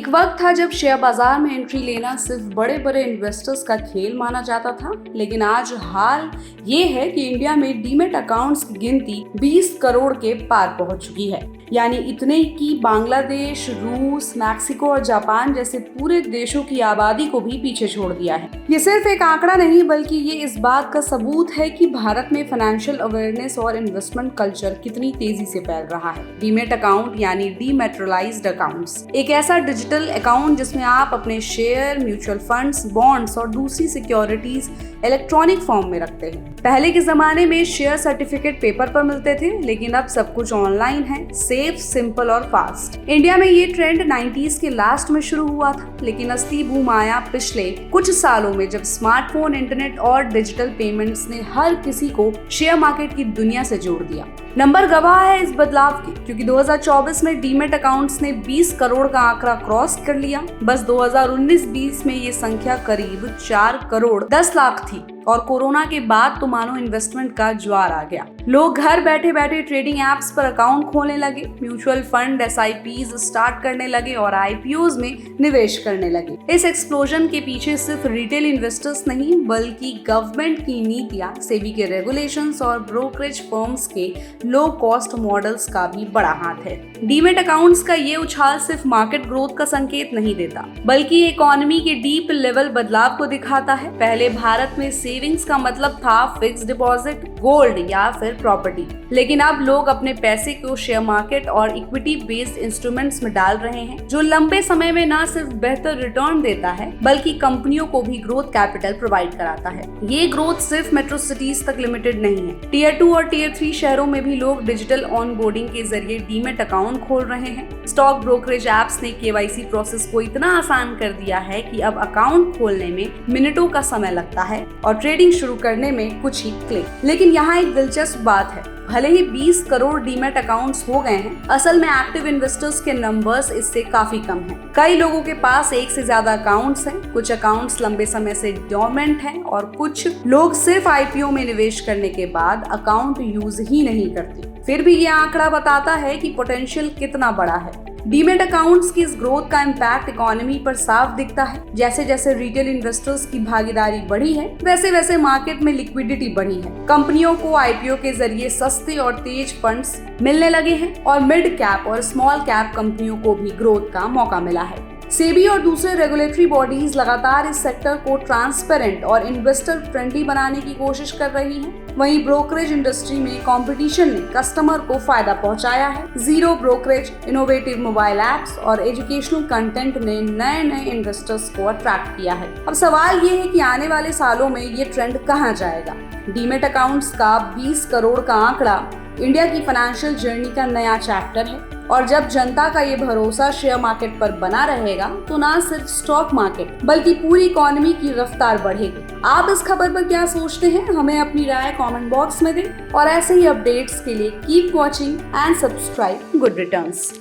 एक वक्त था जब शेयर बाजार में एंट्री लेना सिर्फ बड़े बड़े इन्वेस्टर्स का खेल माना जाता था, लेकिन आज हाल ये है कि इंडिया में डीमैट अकाउंट्स की गिनती 20 करोड़ के पार पहुंच चुकी है। यानी इतने कि बांग्लादेश, रूस, मैक्सिको और जापान जैसे पूरे देशों की आबादी को भी पीछे छोड़ दिया है। ये सिर्फ एक आंकड़ा नहीं, बल्कि ये इस बात का सबूत है कि भारत में फाइनेंशियल अवेयरनेस और इन्वेस्टमेंट कल्चर कितनी तेजी से फैल रहा है। डीमैट अकाउंट यानी डीमैटेरियलाइज्ड अकाउंट्स, एक ऐसा डिजिटल अकाउंट जिसमें आप अपने शेयर, म्यूचुअल फंड्स, बॉन्ड्स और दूसरी सिक्योरिटीज इलेक्ट्रॉनिक फॉर्म में रखते हैं। पहले के जमाने में शेयर सर्टिफिकेट पेपर पर मिलते थे, लेकिन अब सब कुछ ऑनलाइन है, सेफ, सिंपल और फास्ट। इंडिया में ये ट्रेंड 90s के लास्ट में शुरू हुआ था, लेकिन असली बूम आया पिछले कुछ सालों में, जब स्मार्टफोन, इंटरनेट और डिजिटल पेमेंट्स ने हर किसी को शेयर मार्केट की दुनिया से जोड़ दिया। नंबर गवाह है इस बदलाव की, क्योंकि 2024 में डीमैट अकाउंट्स ने 20 करोड़ का आंकड़ा क्रॉस कर लिया। बस 2019-20 में ये संख्या करीब 4 करोड़ 10 लाख थी, और कोरोना के बाद तो मानो इन्वेस्टमेंट का ज्वार आ गया। लोग घर बैठे बैठे ट्रेडिंग एप्स पर अकाउंट खोलने लगे, म्यूचुअल फंड, SIPs स्टार्ट करने लगे और IPOs में निवेश करने लगे। इस एक्सप्लोजन के पीछे सिर्फ रिटेल इन्वेस्टर्स नहीं, बल्कि गवर्नमेंट की नीतियां, सेबी के रेगुलेशंस और ब्रोकरेज फर्म्स के लो कॉस्ट मॉडल्स का भी बड़ा हाथ है। डीमैट अकाउंट्स का ये उछाल सिर्फ मार्केट ग्रोथ का संकेत नहीं देता, बल्कि इकोनॉमी के डीप लेवल बदलाव को दिखाता है। पहले भारत में सेविंग्स का मतलब था फिक्स डिपॉजिट, गोल्ड या फिर प्रॉपर्टी, लेकिन अब लोग अपने पैसे को शेयर मार्केट और इक्विटी बेस्ड इंस्ट्रूमेंट्स में डाल रहे हैं, जो लंबे समय में न सिर्फ बेहतर रिटर्न देता है, बल्कि कंपनियों को भी ग्रोथ कैपिटल प्रोवाइड कराता है। ये ग्रोथ सिर्फ मेट्रो सिटीज तक लिमिटेड नहीं है। टियर 2 और टियर 3 शहरों में भी लोग डिजिटल ऑनबोर्डिंग के जरिए डीमैट अकाउंट खोल रहे हैं। स्टॉक ब्रोकरेज एप्स ने KYC प्रोसेस को इतना आसान कर दिया है कि अब अकाउंट खोलने में मिनटों का समय लगता है और ट्रेडिंग शुरू करने में कुछ ही क्लिक। लेकिन यहाँ एक दिलचस्प बात है, भले ही 20 करोड़ डीमैट अकाउंट्स हो गए हैं, असल में एक्टिव इन्वेस्टर्स के नंबर्स इससे काफी कम हैं। कई लोगों के पास एक से ज्यादा अकाउंट्स हैं, कुछ अकाउंट्स लंबे समय से डोरमेंट हैं और कुछ लोग सिर्फ IPO में निवेश करने के बाद अकाउंट यूज ही नहीं करते। फिर भी ये आंकड़ा बताता है कि पोटेंशियल कितना बड़ा है। डीमैट अकाउंट्स की इस ग्रोथ का इम्पैक्ट इकोनॉमी पर साफ दिखता है। जैसे जैसे रिटेल इन्वेस्टर्स की भागीदारी बढ़ी है, वैसे वैसे मार्केट में लिक्विडिटी बढ़ी है। कंपनियों को IPO के जरिए सस्ते और तेज फंड्स मिलने लगे हैं और मिड कैप और स्मॉल कैप कंपनियों को भी ग्रोथ का मौका मिला है। सेबी और दूसरे रेगुलेटरी बॉडीज लगातार इस सेक्टर को ट्रांसपेरेंट और इन्वेस्टर फ्रेंडली बनाने की कोशिश कर रही हैं। वहीं ब्रोकरेज इंडस्ट्री में कंपटीशन ने कस्टमर को फायदा पहुंचाया है। Zero brokerage, innovative mobile apps और एजुकेशनल कंटेंट ने नए नए इन्वेस्टर्स को अट्रैक्ट किया है। अब सवाल ये है कि आने वाले सालों में ये ट्रेंड कहां जाएगा। डीमैट अकाउंट्स का 20 करोड़ का आंकड़ा इंडिया की फाइनेंशियल जर्नी का नया चैप्टर है, और जब जनता का ये भरोसा शेयर मार्केट पर बना रहेगा, तो ना सिर्फ स्टॉक मार्केट बल्कि पूरी इकोनॉमी की रफ्तार बढ़ेगी। आप इस खबर पर क्या सोचते हैं? हमें अपनी राय कमेंट बॉक्स में दें, और ऐसे ही अपडेट्स के लिए keep watching and subscribe good returns.